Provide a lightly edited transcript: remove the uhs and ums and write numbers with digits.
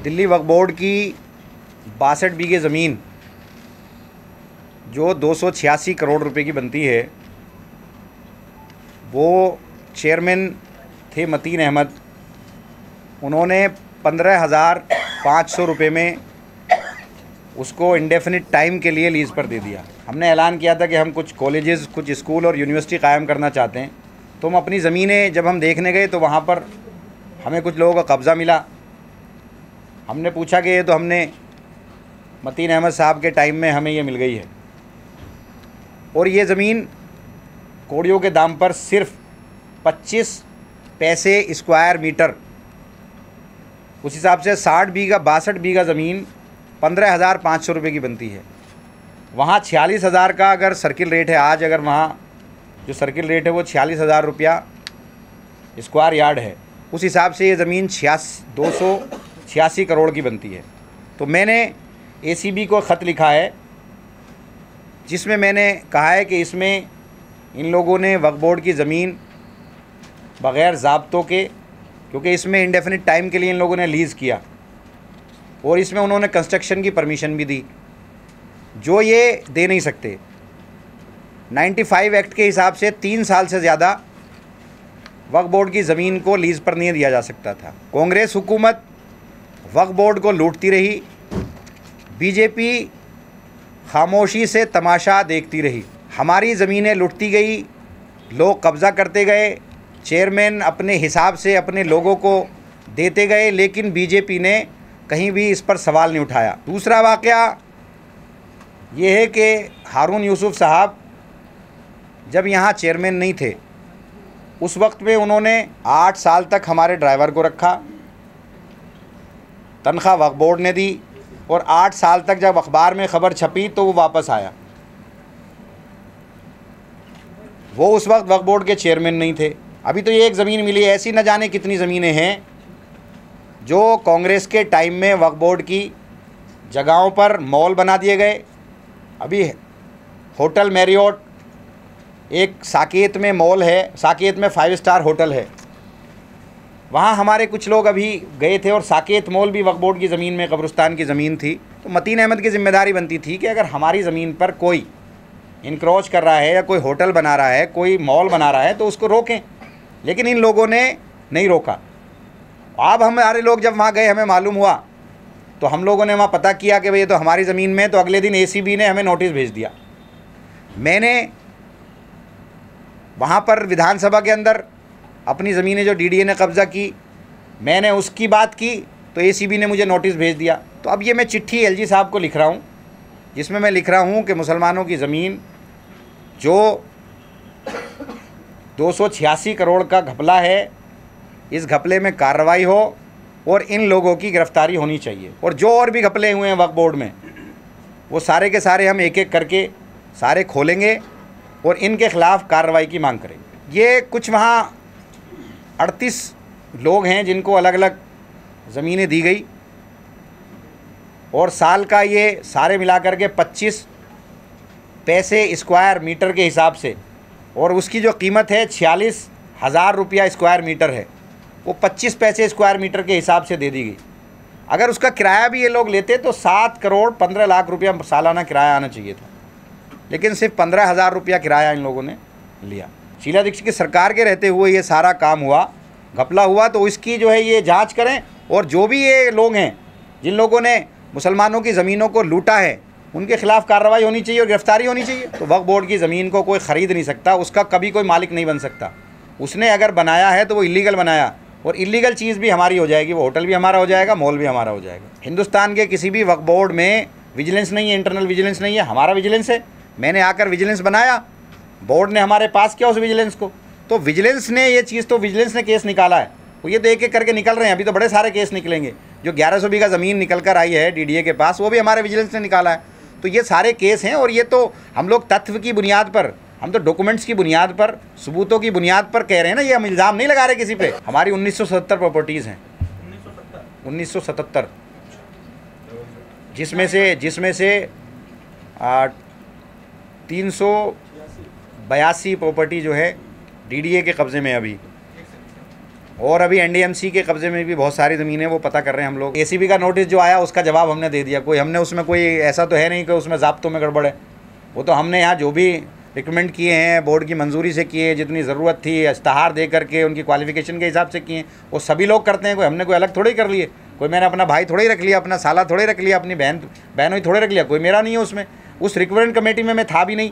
Delhi Waqf board की 62 बीघे ज़मीन जो 286 करोड़ रुपए की बनती है, वो चेयरमैन थे मतीन अहमद। उन्होंने 15,500 रुपये में उसको इंडेफिनिट टाइम के लिए लीज़ पर दे दिया। हमने ऐलान किया था कि हम कुछ कॉलेजेस, कुछ स्कूल और यूनिवर्सिटी कायम करना चाहते हैं, तो हम अपनी ज़मीनें जब हम देखने गए तो वहाँ पर हमें कुछ लोगों का कब्ज़ा मिला। हमने पूछा कि ये तो हमने मतीन अहमद साहब के टाइम में हमें ये मिल गई है, और ये ज़मीन कौड़ियों के दाम पर सिर्फ 25 पैसे स्क्वायर मीटर, उस हिसाब से 62 बीघा ज़मीन 15,500 रुपये की बनती है। वहाँ 46,000 का अगर सर्किल रेट है, आज अगर वहाँ जो सर्किल रेट है वो 46,000 रुपया स्क्वायर यार्ड है, उस हिसाब से ये ज़मीन 286 करोड़ की बनती है। तो मैंने ACB को ख़त लिखा है जिसमें मैंने कहा है कि इसमें इन लोगों ने वक्फ बोर्ड की ज़मीन बग़ैर ज़ाब्तों के, क्योंकि इसमें इंडेफिनिट टाइम के लिए इन लोगों ने लीज़ किया और इसमें उन्होंने कंस्ट्रक्शन की परमिशन भी दी, जो ये दे नहीं सकते। 95 एक्ट के हिसाब से 3 साल से ज़्यादा वक्फ बोर्ड की ज़मीन को लीज़ पर नहीं दिया जा सकता था। कांग्रेस हुकूमत वक्फ बोर्ड को लूटती रही, BJP खामोशी से तमाशा देखती रही। हमारी ज़मीनें लुटती गई, लोग कब्ज़ा करते गए, चेयरमैन अपने हिसाब से अपने लोगों को देते गए, लेकिन BJP ने कहीं भी इस पर सवाल नहीं उठाया। दूसरा वाक़या ये है कि हारून यूसुफ साहब जब यहाँ चेयरमैन नहीं थे, उस वक्त में उन्होंने 8 साल तक हमारे ड्राइवर को रखा, तनख्वाह वक्फ बोर्ड ने दी, और 8 साल तक जब अखबार में ख़बर छपी तो वो वापस आया। वो उस वक्त वक्फ बोर्ड के चेयरमैन नहीं थे। अभी तो ये एक ज़मीन मिली है, ऐसी न जाने कितनी ज़मीनें हैं जो कांग्रेस के टाइम में वक्फ बोर्ड की जगहों पर मॉल बना दिए गए। अभी होटल मैरियोट, एक साकेत में मॉल है, साकेत में 5 स्टार होटल है, वहाँ हमारे कुछ लोग अभी गए थे, और साकेत मॉल भी वक्फ बोर्ड की ज़मीन में, कब्रिस्तान की ज़मीन थी। तो मतीन अहमद की ज़िम्मेदारी बनती थी कि अगर हमारी ज़मीन पर कोई इनक्रोच कर रहा है या कोई होटल बना रहा है, कोई मॉल बना रहा है, तो उसको रोकें, लेकिन इन लोगों ने नहीं रोका। अब हमारे लोग जब वहाँ गए, हमें मालूम हुआ, तो हम लोगों ने वहाँ पता किया कि भाई ये तो हमारी ज़मीन में, तो अगले दिन ACB ने हमें नोटिस भेज दिया। मैंने वहाँ पर विधानसभा के अंदर अपनी ज़मीनें जो DDA ने कब्ज़ा की, मैंने उसकी बात की, तो ACB ने मुझे नोटिस भेज दिया। तो अब ये मैं चिट्ठी LG साहब को लिख रहा हूँ, जिसमें मैं लिख रहा हूँ कि मुसलमानों की ज़मीन जो 286 करोड़ का घपला है, इस घपले में कार्रवाई हो और इन लोगों की गिरफ़्तारी होनी चाहिए। और जो और भी घपले हुए हैं वक्फ बोर्ड में, वो सारे के सारे हम एक एक करके सारे खोलेंगे और इनके ख़िलाफ़ कार्रवाई की मांग करेंगे। ये कुछ वहाँ 38 लोग हैं जिनको अलग अलग ज़मीनें दी गई, और साल का ये सारे मिलाकर के 25 पैसे स्क्वायर मीटर के हिसाब से, और उसकी जो कीमत है 46,000 रुपया स्क्वायर मीटर है, वो 25 पैसे स्क्वायर मीटर के हिसाब से दे दी गई। अगर उसका किराया भी ये लोग लेते तो 7 करोड़ 15 लाख रुपया सालाना किराया आना चाहिए था, लेकिन सिर्फ 15,000 रुपया किराया इन लोगों ने लिया। शीला दीक्षित की सरकार के रहते हुए ये सारा काम हुआ, घपला हुआ, तो इसकी जो है ये जांच करें, और जो भी ये लोग हैं जिन लोगों ने मुसलमानों की ज़मीनों को लूटा है, उनके खिलाफ़ कार्रवाई होनी चाहिए और गिरफ़्तारी होनी चाहिए। तो वक्फ बोर्ड की ज़मीन को कोई ख़रीद नहीं सकता, उसका कभी कोई मालिक नहीं बन सकता। उसने अगर बनाया है तो वो इलीगल बनाया, और इलीगल चीज़ भी हमारी हो जाएगी, वो होटल भी हमारा हो जाएगा, मॉल भी हमारा हो जाएगा। हिंदुस्तान के किसी भी वक्फ बोर्ड में विजिलेंस नहीं है, इंटरनल विजिलेंस नहीं है, हमारा विजिलेंस है। मैंने आकर विजिलेंस बनाया, बोर्ड ने हमारे पास किया उस विजिलेंस को, तो विजिलेंस ने ये चीज़, तो विजिलेंस ने केस निकाला है, वो ये तो एक एक करके निकल रहे हैं। अभी तो बड़े सारे केस निकलेंगे। जो 1100 बीघा ज़मीन निकल कर आई है DDA के पास, वो भी हमारे विजिलेंस ने निकाला है। तो ये सारे केस हैं, और ये तो हम लोग तथ्य की बुनियाद पर, हम तो डॉक्यूमेंट्स की बुनियाद पर, सबूतों की बुनियाद पर कह रहे हैं ना, ये हम इल्ज़ाम नहीं लगा रहे किसी पे। हमारी 1977 प्रॉपर्टीज़ हैं, 1977, जिसमें से 382 प्रॉपर्टी जो है DDA के कब्ज़े में अभी, और अभी एनडीएमसी के कब्ज़े में भी बहुत सारी ज़मीनें, वो पता कर रहे हैं हम लोग। एसीबी का नोटिस जो आया उसका जवाब हमने दे दिया। कोई हमने उसमें कोई ऐसा तो है नहीं कि उसमें ज़ाब्तों में गड़बड़ है। वो तो हमने यहाँ जो भी रिकमेंड किए हैं बोर्ड की मंजूरी से किए, जितनी ज़रूरत थी इश्तहार दे करके उनकी क्वालिफ़िकेशन के हिसाब से किए। वो सभी लोग करते हैं, कोई हमने कोई अलग थोड़ी कर लिए। कोई मैंने अपना भाई थोड़े ही रख लिया, अपना साला थोड़े रख लिया, अपनी बहन ही थोड़े रख लिया, कोई मेरा नहीं है उसमें। उस रिकमेंड कमेटी में मैं था भी नहीं।